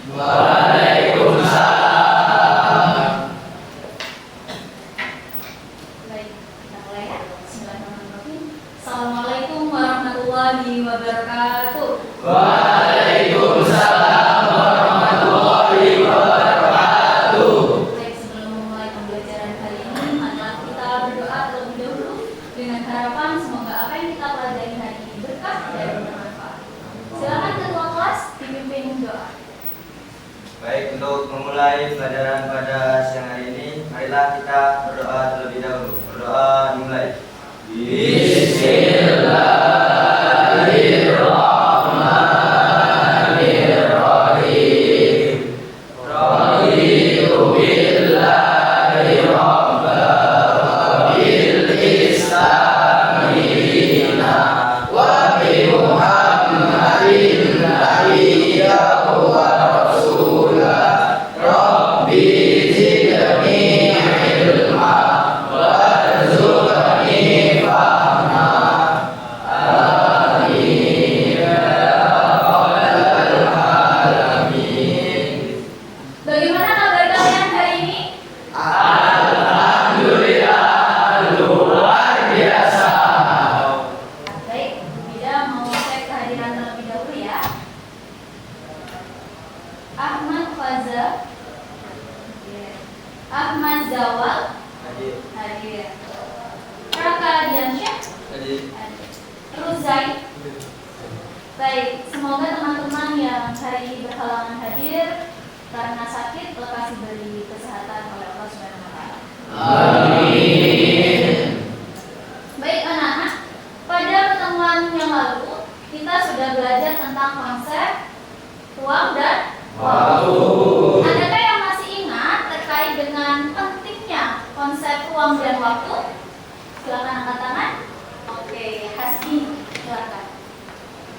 Waalaikumsalam. Baik, kita mulai ya. Bismillahirrahmanirrahim. Assalamualaikum warahmatullahi wabarakatuh. Waalaikumsalam warahmatullahi wabarakatuh. Baik, sebelum memulai pembelajaran hari ini, marilah kita berdoa terlebih dahulu dengan harapan semoga apa yang kita pelajari hari ini berkah dan bermanfaat. Silakan ketua kelas dipimpin doa. Baik, untuk memulai pelajaran pada siang hari ini, marilah kita berdoa terlebih dahulu. Berdoa dimulai. Bismillahirrahmanirrahim. Raditu billahi rabban bil Islami dinan wa bi Muhammadin nabiyyan wa rasulah. Rabbi zidni ilma warzuqni fahma. Amin ya rabbal alamin. Bagaimana kabar kalian hari ini? Alhamdulillah luar biasa. Baik, Bida mau cek kehadiran terlebih dahulu ya. Ahmad Faza, Ahmad Zawal, Hadir. hadir. Raka Diansyah, Hadir. hadir. Ruzai. Baik, semoga teman-teman yang hari ini berhalangan hadir karena sakit lekas diberi kesehatan oleh Allah Subhanahu wa taala. Amin. Baik anak-anak, pada pertemuan yang lalu kita sudah belajar tentang konsep uang dan Waktu. Adakah yang masih ingat terkait dengan pentingnya konsep uang dan waktu? Silakan angkat tangan. Oke, Hasbi, silakan.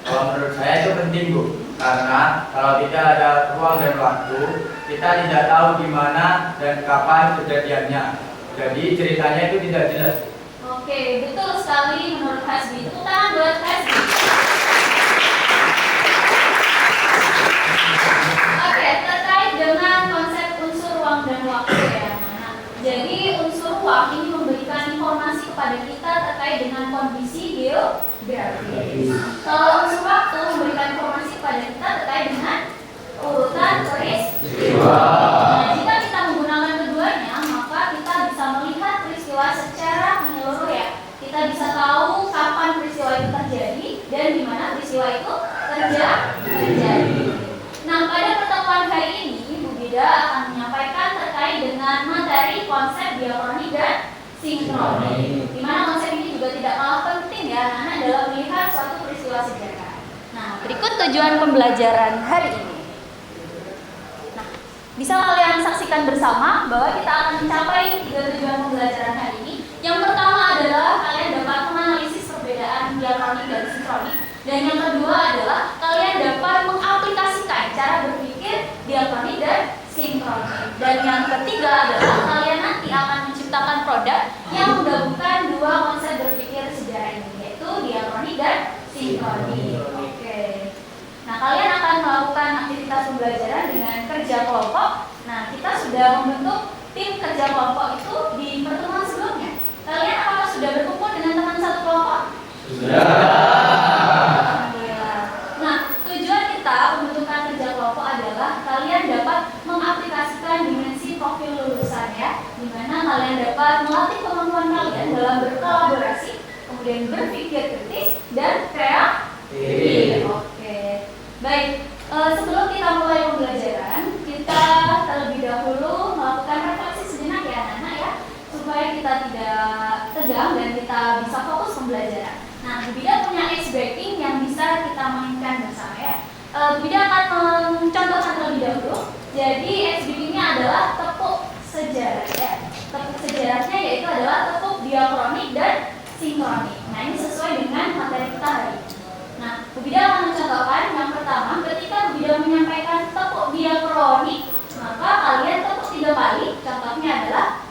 Kalau menurut saya itu penting, Bu, karena kalau tidak ada ruang dan waktu, kita tidak tahu di mana dan kapan kejadiannya. Jadi ceritanya itu tidak jelas. Oke, betul sekali menurut Hasbi. Tepuk tangan buat Hasbi. Oke, terkait dengan konsep unsur ruang dan waktu ya anak-anak. Jadi unsur ruang ini memberikan informasi kepada kita terkait dengan kondisi geografis. Kalau unsur waktu memberikan informasi kepada kita terkait dengan urutan peristiwa. Nah, jika kita menggunakan keduanya, maka kita bisa melihat peristiwa secara menyeluruh ya. Kita bisa tahu kapan peristiwa itu terjadi dan di mana peristiwa itu terjadi. Nah, pada pertemuan hari ini, Bu Bida akan menyampaikan terkait dengan materi konsep diakroni dan sinkroni. Di mana konsep ini juga tidak kalah penting ya, karena dalam melihat suatu peristiwa sejarah. Nah, berikut tujuan pembelajaran hari ini. Nah, bisa kalian saksikan bersama bahwa kita akan mencapai 3 tujuan pembelajaran hari ini. Yang pertama adalah kalian dapat menganalisis perbedaan diakroni dan sinkroni. Dan yang kedua adalah kalian dapat mengaplikasikan cara berpikir diakroni dan sinkroni. Dan yang ketiga adalah kalian nanti akan menciptakan produk yang menggabungkan dua konsep berpikir sejarah ini, yaitu diakroni dan sinkroni. Oke. Nah, kalian akan melakukan aktivitas pembelajaran dengan kerja kelompok. Nah, kita sudah membentuk tim kerja kelompok itu di pertemuan sebelumnya. Kalian apakah sudah berkumpul dengan teman satu kelompok? Alhamdulillah. Nah, tujuan kita pembentukan kerja kelompok adalah kalian dapat mengaplikasikan dimensi profil lulusan ya, di mana kalian dapat melatih kemampuan kalian dalam berkolaborasi, kemudian berpikir kritis dan kreatif. Oke. Baik, sebelum kita mulai pembelajaran, kita terlebih dahulu melakukan refleksi sejenak ya anak-anak ya, supaya kita tidak tegang dan kita bisa fokus pembelajaran. Nah, Bu Bida punya ice breaking yang bisa kita mainkan bersama ya. Bu Bida akan mencontohkan terlebih dahulu. Jadi ice breakingnya adalah tepuk sejarah ya. Tepuk sejarahnya yaitu adalah tepuk diakronik dan sinkronik. Nah, ini sesuai dengan materi kita hari ini. Nah, Bu Bida akan mencontohkan yang pertama, ketika Bu Bida menyampaikan tepuk diakronik, maka kalian tepuk 3 kali. Contohnya adalah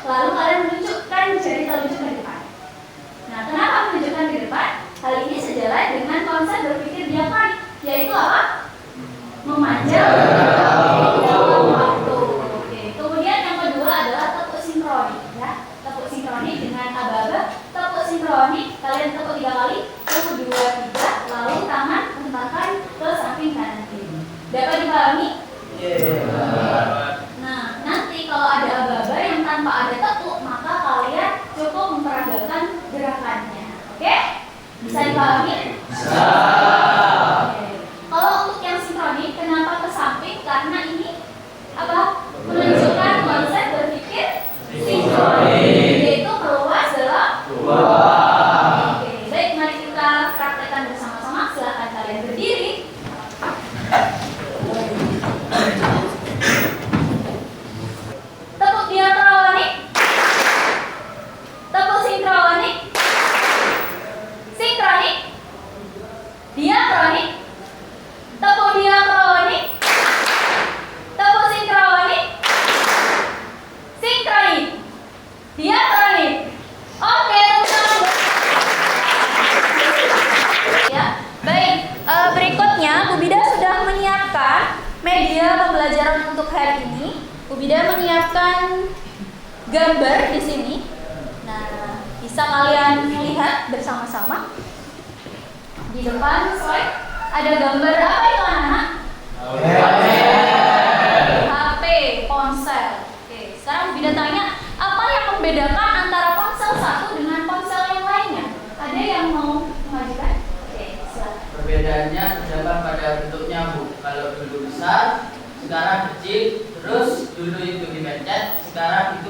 lalu kalian menunjukkan jari telunjuk ke depan. Nah, kenapa menunjukkan ke depan? Hal ini sejalan dengan konsep berpikir diakronik, yaitu apa? memanjang dalam waktu. Oke. Kemudian yang kedua adalah tepuk sinkronik ya. Tepuk sinkronik dengan aba-aba. Tepuk sinkronik kalian tepuk 3 kali. 1, 2, 3. Lalu tangan hentakkan ke samping kanan kiri. Dapat dipahami? Nah, nanti kalau ada aba-aba yang tanpa ada tepuk, maka kalian cukup memperagakan gerakannya. Oke? Bisa dipahami? Bisa. Oke. Kalau untuk yang sinkronik, kenapa ke samping? Karena ini apa? Menunjukkan konsep berpikir sinkronik, yaitu meluas dalam Ruang. Oke, baik, mari kita praktekkan bersama-sama. Silakan kalian berdiri. Tepuk diakronik. Tepuk sinkronik. Sinkronik. Diakronik. Tepuk diakronik. Tepuk sinkronik. Sinkronik. Diakronik. Oke, tepuk tangan. Ya, baik. Berikutnya, Bu Bida sudah menyiapkan media pembelajaran untuk hari ini. Bu Bida menyiapkan gambar di sini. Nah, bisa kalian lihat bersama-sama. Di depan slide ada gambar apa itu anak-anak? HP, ponsel. Oke, sekarang Bu Bida tanya, apa yang membedakan antara ponsel satu dengan ponsel yang lainnya? Ada yang mau mengajukan? Oke, silakan. Perbedaannya terdapat pada bentuknya, Bu. Kalau dulu besar, sekarang kecil, terus dulu itu dipencet, sekarang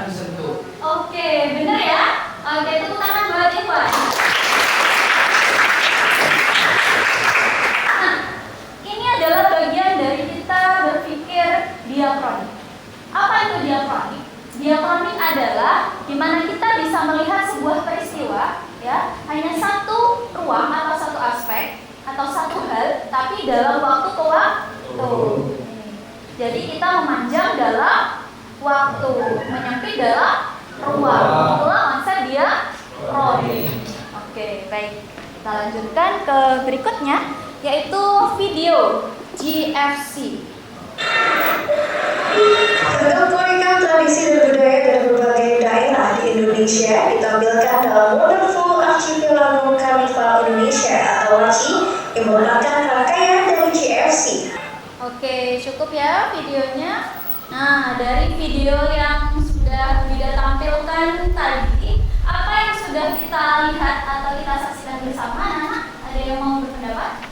disentuh. Oke, benar ya? Oke, tepuk tangan buat Iwan. Nah, ini adalah bagian dari kita berpikir diakronik. Apa itu diakronik? Diakronik adalah di mana kita bisa melihat sebuah peristiwa, ya, hanya satu ruang atau satu aspek atau satu hal, tapi dalam waktu ke waktu. Jadi kita memanjang dalam waktu, menyempit dalam ruang. Itulah konsep diakronik. Oke, baik. Kita lanjutkan ke berikutnya, yaitu video GFC. Beragam keunikan tradisi dan budaya dari berbagai daerah di Indonesia ditampilkan dalam Wonderful Archipelago Carnival Indonesia atau WACI yang merupakan rangkaian dari GFC. Oke, cukup ya videonya. Nah, dari video yang sudah Bida tampilkan tadi, apa yang sudah kita lihat atau kita saksikan bersama, anak-anak? Ada yang mau berpendapat?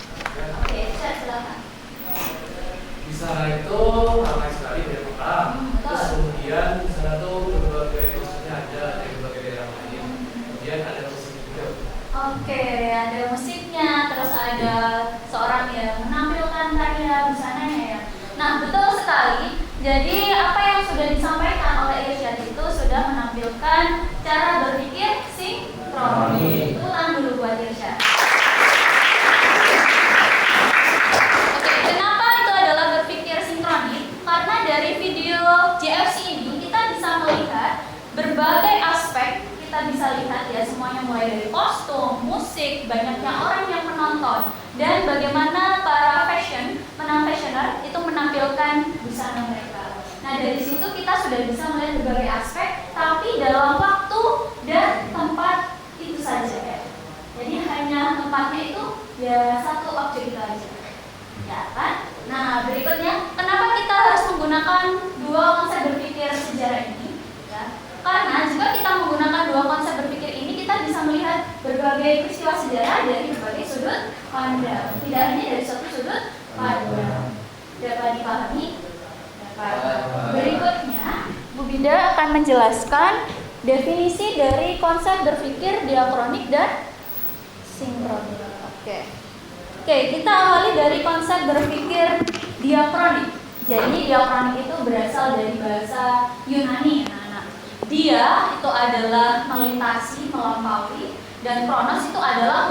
Oke, saya silakan. Di sana itu ramai sekali dari orang. Betul. Terus kemudian di sana tuh berbagai khususnya ada dari berbagai daerah lain. Kemudian ada musik juga. Oke, ada musiknya, terus ada seorang yang menampilkan karya busananya ya. Nah, betul sekali. Jadi apa yang sudah disampaikan oleh Irsyad itu sudah menampilkan cara berpikir sinkronik. Tepuk tangan dulu buat Irsyad. Oke, kenapa itu adalah berpikir sinkronik? Karena dari video GFC ini kita bisa melihat berbagai aspek. Kita bisa lihat ya semuanya, mulai dari kostum, musik, banyaknya orang yang menonton, dan bagaimana para fashioner itu menampilkan busana mereka. Nah, dari situ kita sudah bisa melihat berbagai aspek, tapi dalam waktu dan tempat itu saja ya. Jadi hanya tempatnya itu ya satu objek itu aja. Ya kan? Nah, berikutnya, kenapa kita harus menggunakan dua konsep berpikir sejarah ini? Ya. Karena jika kita menggunakan dua konsep berpikir ini, kita bisa melihat berbagai peristiwa sejarah dari berbagai sudut pandang. Tidak hanya dari satu sudut pandang. Dapat dipahami? Dapat. Berikutnya, Bu Bida akan menjelaskan definisi dari konsep berpikir diakronik dan sinkronik. Oke, kita awali dari konsep berpikir diakronik. Jadi diakronik itu berasal dari bahasa Yunani, anak-anak. Dia itu adalah melintasi, melampaui, dan kronos itu adalah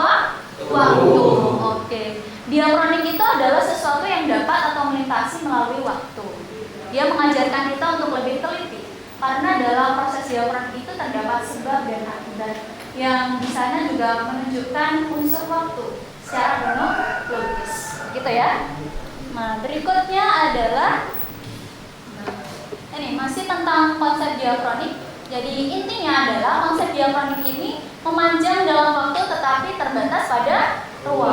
waktu. Oke. Diakronik itu adalah sesuatu yang dapat atau melintasi melalui waktu. Dia mengajarkan kita untuk lebih teliti, karena dalam proses diakronik itu terdapat sebab dan akibat yang di sana juga menunjukkan unsur waktu secara kronologis. Oke, gitu ya. Nah, berikutnya adalah ini masih tentang konsep diakronik. Jadi intinya adalah konsep diakronik ini memanjang dalam waktu tetapi terbatas pada ruang.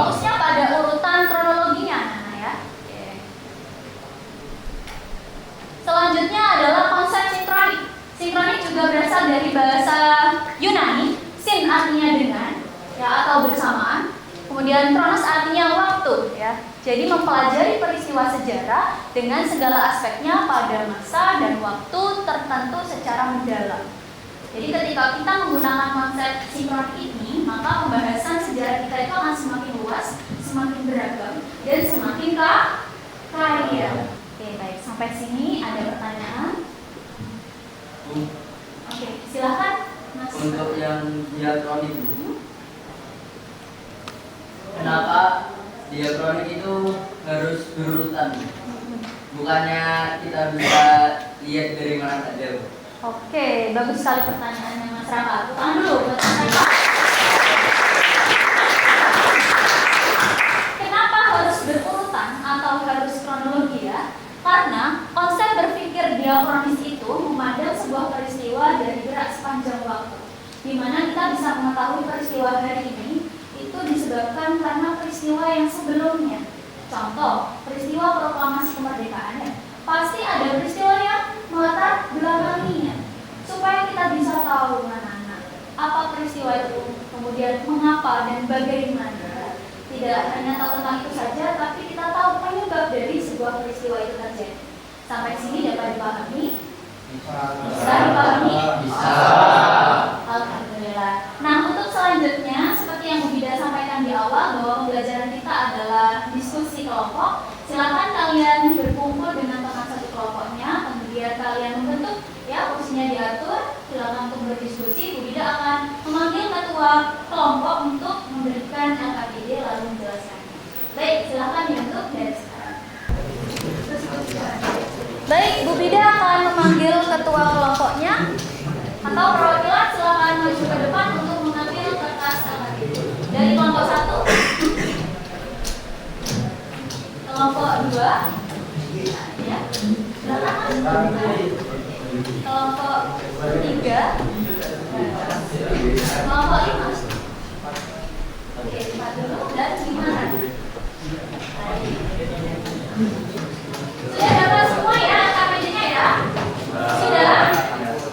Fokusnya pada urutan kronologinya, ya. Oke. Selanjutnya adalah konsep sinkronik. Sinkronik juga berasal dari bahasa Yunani, sin artinya dengan, ya, atau bersamaan. Kemudian kronos artinya waktu, ya. Jadi mempelajari peristiwa sejarah dengan segala aspeknya pada masa dan waktu tertentu secara mendalam. Jadi ketika kita menggunakan konsep sinkronik ini, maka pembahasan sejarah kita itu akan semakin luas, semakin beragam, dan semakin kaya. Oke, baik. Sampai sini ada pertanyaan? Oke, silakan, Mas. Untuk yang diakronik, kenapa diakronik itu harus berurutan? Bukannya kita bisa lihat dari mana saja, Bu? Oke, bagus sekali pertanyaannya Mas Raka. Tahan dulu buat Mas Raka. Kenapa harus berurutan atau harus kronologi, ya? Karena konsep berpikir diakronis itu memandang sebuah peristiwa dari gerak sepanjang waktu, di mana kita bisa mengetahui peristiwa hari ini itu disebabkan karena peristiwa yang sebelumnya. Contoh, peristiwa proklamasi kemerdekaan, ya. Pasti ada peristiwa yang melatar belakanginya, supaya kita bisa tahu anak-anak apa peristiwa itu, kemudian mengapa dan bagaimana. Tidak hanya tahu tentang itu saja, tapi kita tahu penyebab dari sebuah peristiwa itu terjadi. Sampai sini dapat dipahami? Bisa dipahami? Bisa. Alhamdulillah. Nah, untuk selanjutnya, seperti yang Bu Bida sampaikan di awal, bahwa pembelajaran kita adalah diskusi kelompok. Silakan kalian berkumpul dengan teman satu kelompoknya, kemudian kalian membentuk, ya, kursinya diatur. Silakan untuk berdiskusi. Bu Bida akan memanggil ketua kelompok untuk memberikan LKPD lalu menjelaskannya. Baik, silakan dibentuk dari sekarang. Baik, Bu Bida akan memanggil ketua kelompoknya, atau perwakilan silakan maju ke depan untuk mengambil kertas LKPD. Dari kelompok 1, kelompok 2, ya, silakan Mas. Kelompok 3, kelompok 5. Oke, 4 dulu dan 5. Sudah dapat semua ya LKPD-nya, ya? Sudah?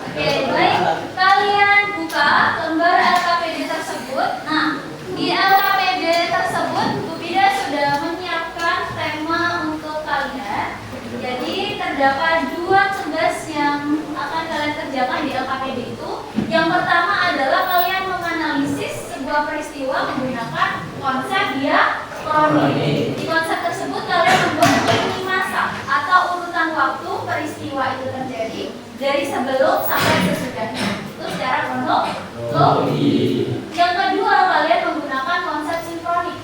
Oke, baik. Kalian buka lembar LKPD tersebut. Nah, di LKPD tersebut Bu Bida sudah menyiapkan tema untuk kalian. Jadi terdapat 2 tugas yang akan kalian kerjakan di LKPD itu. Yang pertama adalah kalian menganalisis sebuah peristiwa menggunakan konsep diakronik. Di konsep tersebut kalian membuat lini masa atau urutan waktu peristiwa itu terjadi dari sebelum sampai sesudahnya. Itu secara kronologi. Yang kedua, kalian menggunakan konsep sinkronik.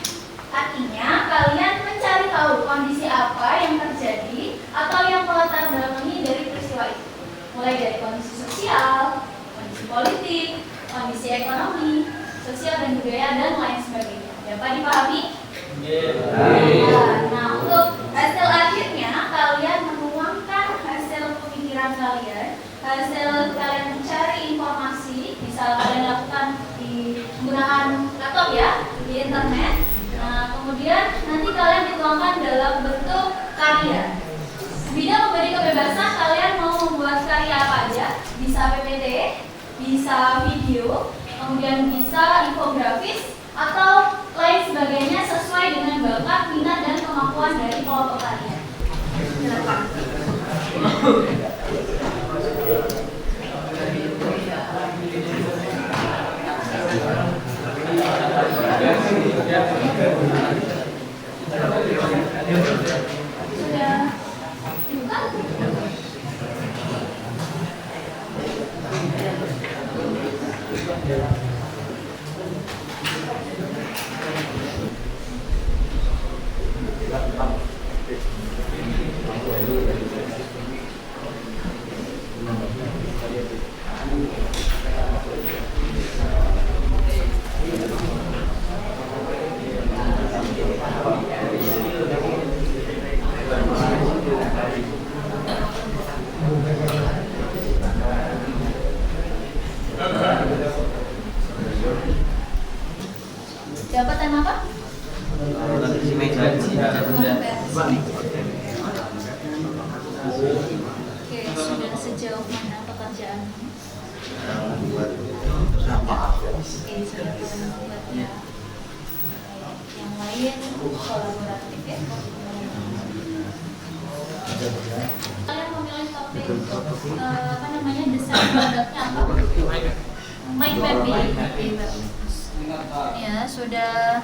Artinya kalian mencari tahu kondisi apa yang terjadi atau yang melatar belakangi dari peristiwa itu. Mulai dari kondisi sosial, kondisi politik, kondisi ekonomi, sosial dan budaya, dan lain sebagainya. Dapat dipahami? Nah, untuk hasil akhirnya kalian menuangkan hasil pemikiran kalian, hasil kalian mencari informasi, bisa kalian lakukan di menggunakan laptop, ya, di internet. Nah, kemudian nanti kalian dituangkan dalam bentuk karya. Bida memberi kebebasan kalian mau membuat karya apa aja, bisa PPT, bisa video, kemudian bisa infografis atau lain sebagainya sesuai dengan bakat, minat, dan kemampuan dari kelompok kalian. Silakan. Sudah dibuka? Dapat tema apa? Si meja. Oke, sudah sejauh mana pekerjaannya? Oke, sudah membuat ya. Yang lain kolaboratif ya. Kalian memilih topik apa namanya desain produknya apa? Mind mapping. Oke, bagus. Ya, sudah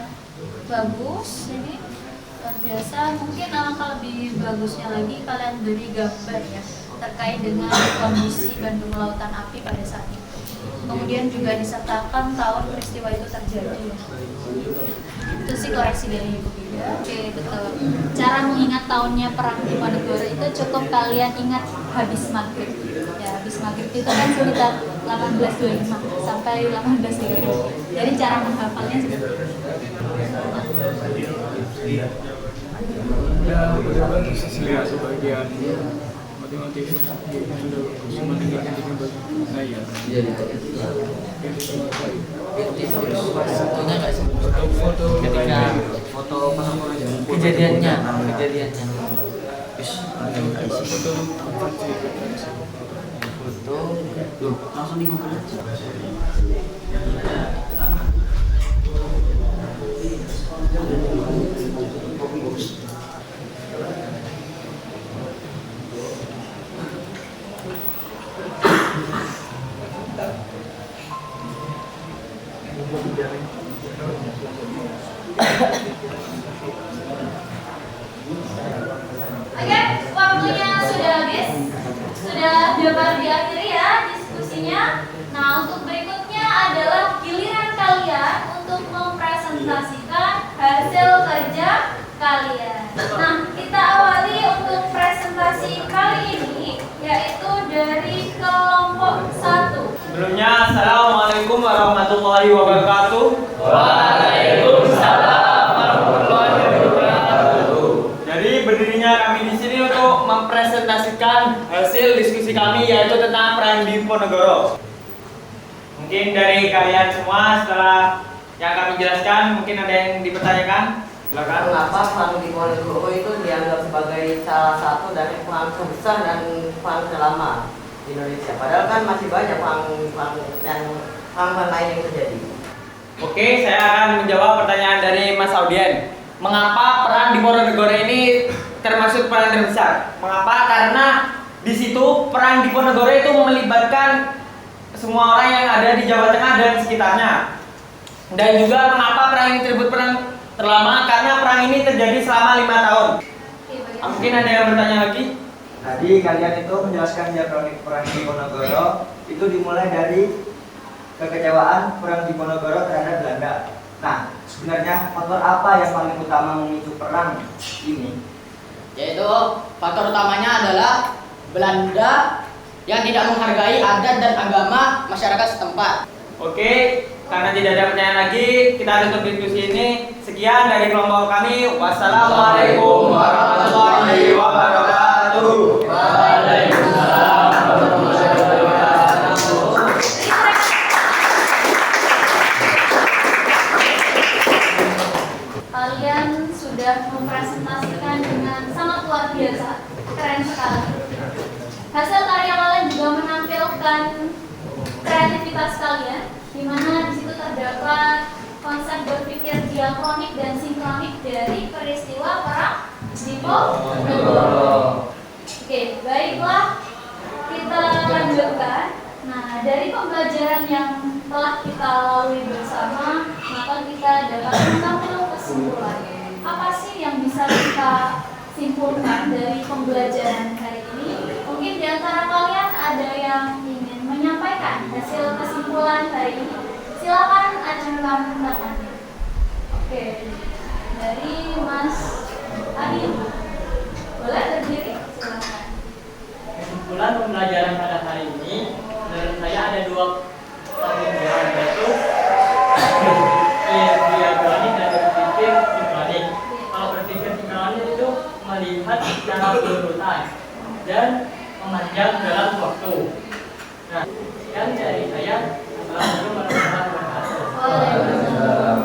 bagus ini luar biasa. Mungkin alangkah lebih bagusnya lagi kalian beri gambar ya terkait dengan kondisi Bandung Lautan Api pada saat itu. Kemudian juga disertakan tahun peristiwa itu terjadi ya. Itu sih koreksi dari Ibu Bida. Oke, betul. Cara mengingat tahunnya perang di Diponegoro itu cukup kalian ingat habis maghrib. Ya, habis maghrib itu kan sekitar 1825 sampai 1832. Jadi cara menghafalnya seperti itu. Udah bagus lihat sebagian motif-motif sudah mendengarkan juga saya. Foto Ketika foto kejadiannya. Foto langsung di Google aja. Oke, waktunya sudah habis. Sudah dapat diakhiri ya diskusinya. Nah, untuk berikutnya adalah giliran kalian untuk mempresentasikan hasil kerja kalian. Nah, kita awali untuk presentasi kali ini yaitu dari kelompok 1. Sebelumnya, Assalamualaikum warahmatullahi wabarakatuh. Waalaikumsalam warahmatullahi wabarakatuh. Jadi berdirinya kami di sini untuk mempresentasikan hasil diskusi kami yaitu tentang perang Diponegoro. Mungkin dari kalian semua setelah yang kami jelaskan mungkin ada yang dipertanyakan. Silakan. Kenapa perang Diponegoro itu dianggap sebagai salah satu dari perang terbesar dan perang terlama di Indonesia? Padahal kan masih banyak perang lain yang terjadi. Oke, saya akan menjawab pertanyaan dari Mas Audien. Mengapa perang Diponegoro ini termasuk perang terbesar? Mengapa? Karena di situ perang Diponegoro itu melibatkan semua orang yang ada di Jawa Tengah dan sekitarnya. Dan juga mengapa perang ini disebut perang terlama? Karena perang ini terjadi selama 5 tahun. Mungkin ada yang bertanya lagi? Tadi kalian itu menjelaskan diakronik perang Diponegoro itu dimulai dari kekecewaan perang Diponegoro terhadap Belanda. Nah, sebenarnya faktor apa yang paling utama memicu perang ini? Yaitu faktor utamanya adalah Belanda yang tidak menghargai adat dan agama masyarakat setempat. Oke, karena tidak ada pertanyaan lagi, kita tutup diskusi ini. Sekian dari kelompok kami. Wassalamualaikum warahmatullahi wabarakatuh. Waalaikumsalam warahmatullahi wabarakatuh. Kalian sudah mempresentasikan dengan sangat luar biasa, keren sekali. Hasil karya kalian juga menampilkan kreativitas kalian, di mana di situ terdapat konsep berpikir diakronik dan sinkronik dari peristiwa perang Diponegoro. Oke, baiklah, kita lanjutkan. Nah, dari pembelajaran yang telah kita lalui bersama, maka kita dapat mengambil kesimpulan. Apa sih yang bisa kita simpulkan dari pembelajaran hari ini? Mungkin di antara kalian ada yang ingin menyampaikan hasil kesimpulan hari ini. Silakan acungkan tangannya. Oke, dari Mas Adi, boleh berdiri? Silakan. Kesimpulan pembelajaran pada hari ini, menurut saya ada dua pembelajaran, yaitu diakronik dan berpikir sinkronik. Kalau berpikir sinkronik itu melihat secara berurutan dan memanjang dalam waktu. Nah, sekian dari saya. Assalamualaikum warahmatullahi wabarakatuh. Waalaikumsalam.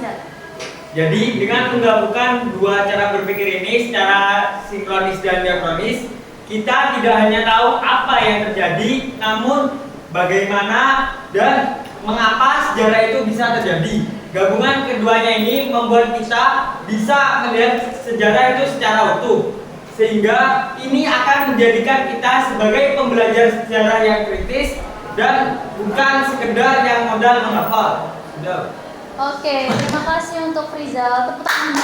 Rizal? Jadi dengan menggabungkan dua cara berpikir ini secara sinkronis dan diakronis, kita tidak hanya tahu apa yang terjadi, namun bagaimana dan mengapa sejarah itu bisa terjadi. Gabungan keduanya ini membuat kita bisa melihat sejarah itu secara utuh, sehingga ini akan menjadikan kita sebagai pembelajar sejarah yang kritis dan bukan sekedar yang modal menghafal. Sudah. Oke, terima kasih untuk Rizal. Tepuk tangan.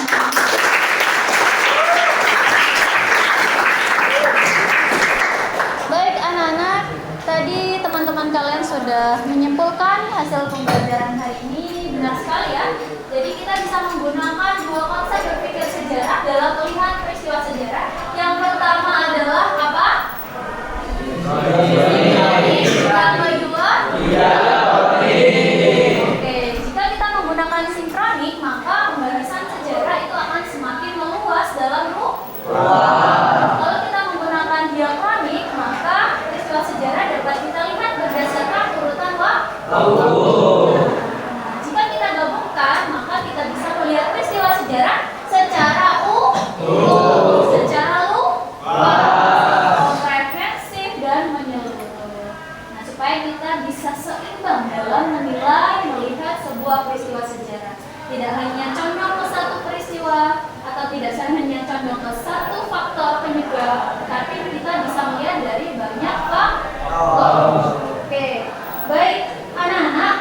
Baik anak-anak, tadi teman-teman kalian sudah menyimpulkan hasil pembelajaran hari ini. Benar sekali ya. Jadi kita bisa menggunakan dua konsep berpikir sejarah dalam melihat peristiwa sejarah. Yang pertama adalah apa? Sinkronis. Yang kedua? Oke, jika kita menggunakan sinkronik, maka pembahasan sejarah itu akan semakin meluas dalam ruang. Kalau kita menggunakan diakronik, maka peristiwa sejarah dapat kita lihat berdasarkan urutan waktu. Jika kita gabungkan, maka kita bisa melihat peristiwa sejarah secara secara komprehensif dan menyeluruh. Nah, supaya kita bisa seimbang dalam menilai, melihat sebuah peristiwa sejarah. Tidak hanya condong ke satu peristiwa atau tidak hanya condong ke satu faktor penyebab, tapi kita bisa melihat dari banyak faktor. Oke, baik anak-anak,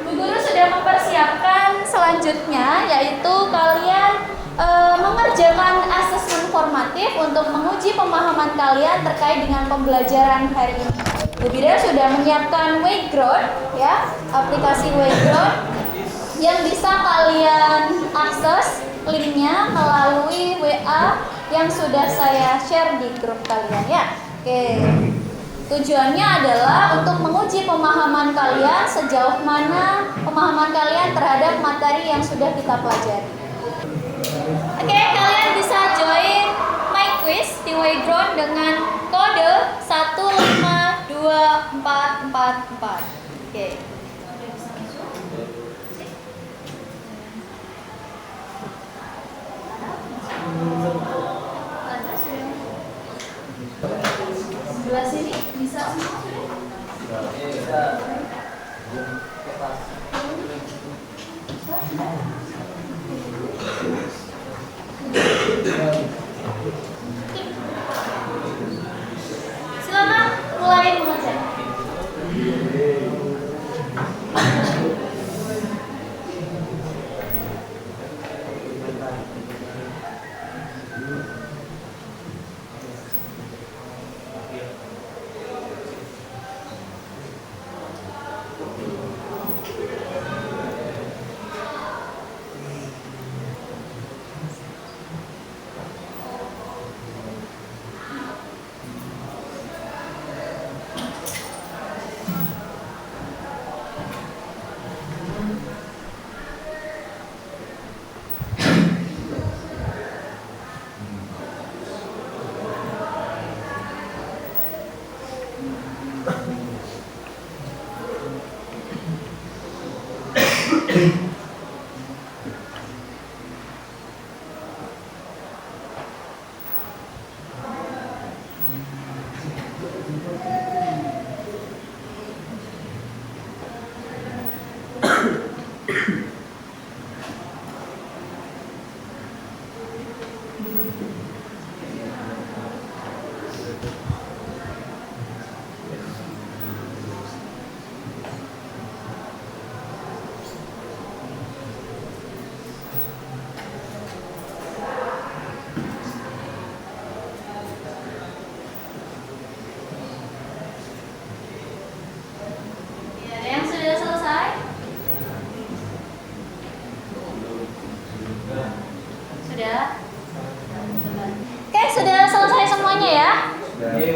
Bu Guru sudah mempersiapkan selanjutnya, yaitu kalian mengerjakan asesmen formatif untuk menguji pemahaman kalian terkait dengan pembelajaran hari ini. Bu Bida sudah menyiapkan Wayground, ya, aplikasi Wayground yang bisa kalian akses linknya melalui WA yang sudah saya share di grup kalian ya. Oke. Tujuannya adalah untuk menguji pemahaman kalian sejauh mana pemahaman kalian terhadap materi yang sudah kita pelajari. Oke, kalian bisa join my quiz di Wayground dengan kode 152444. Oke. Sebelah sini bisa semua sudah? Silakan mulai mengajar.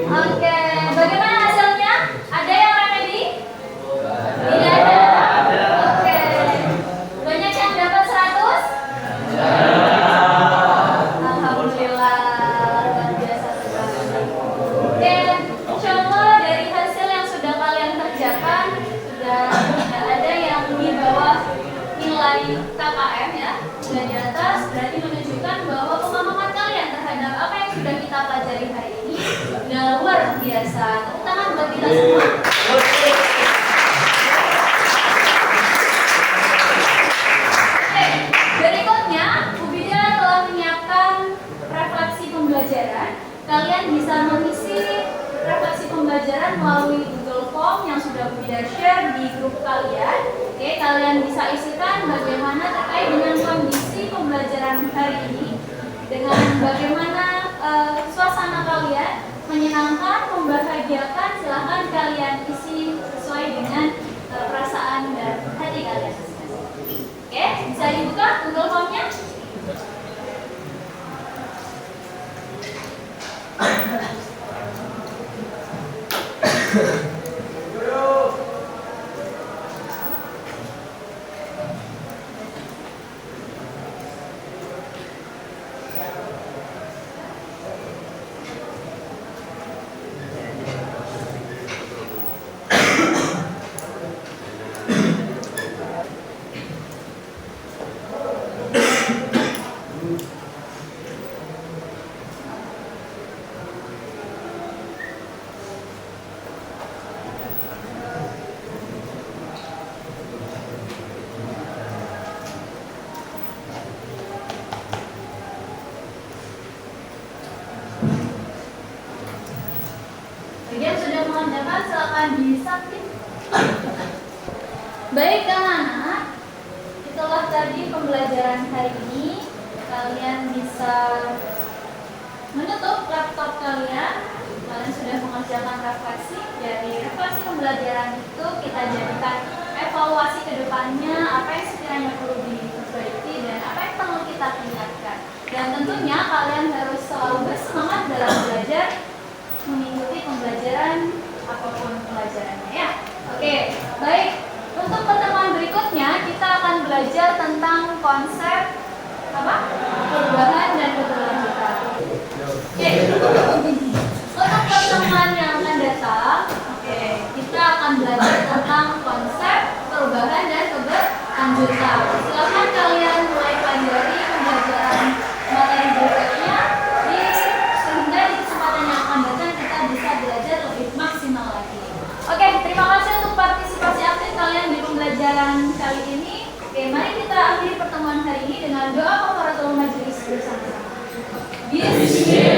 Oke, bagaimana hasilnya? Ada yang remedi? Tidak ada. Oke. Banyak yang dapat 100? Alhamdulillah, luar biasa sekali. Oke, insya Allah dari hasil yang sudah kalian kerjakan sudah ada yang di bawah nilai nilai KKM ya, sudah di atas, berarti menunjukkan bahwa pemahaman kalian terhadap apa yang sudah kita pelajari hari ini sudah luar biasa. Tepuk tangan buat kita semua. Oke, berikutnya Bu Bida telah menyiapkan refleksi pembelajaran. Kalian bisa mengisi refleksi pembelajaran melalui Google Form yang sudah Bu Bida share di grup kalian. Oke, kalian bisa isikan bagaimana terkait dengan kondisi pembelajaran hari ini, dengan bagaimana suasana kalian menyenangkan, membahagiakan. Silahkan kalian isi sesuai dengan perasaan dan hati kalian. Oke, bisa dibuka Google Form-nya. Bagian sudah mengerjakan, silakan disubmit. Baik anak-anak, itulah tadi pembelajaran hari ini. Kalian bisa menutup laptop kalian. Kalian sudah mengerjakan refleksi. Dari refleksi pembelajaran itu kita jadikan evaluasi ke depannya, apa yang sekiranya perlu diperbaiki dan apa yang perlu kita tingkatkan. Dan tentunya kalian harus selalu bersemangat dalam belajar, mengikuti pembelajaran apapun pelajarannya ya. Oke, baik. Untuk pertemuan berikutnya kita akan belajar tentang konsep apa? Perubahan dan keberlanjutan. Oke. Untuk pertemuan yang akan datang, oke, kita akan belajar tentang konsep perubahan dan keberlanjutan. Silakan kalian mulai pelajari pembelajaran materi berikutnya sehingga di kesempatan yang akan datang kita bisa belajar lebih maksimal lagi. Oke, terima kasih untuk partisipasi aktif kalian di pembelajaran kali ini. Oke, mari kita akhiri pertemuan hari ini dengan doa kafaratul majelis bersama-sama. Bismillah.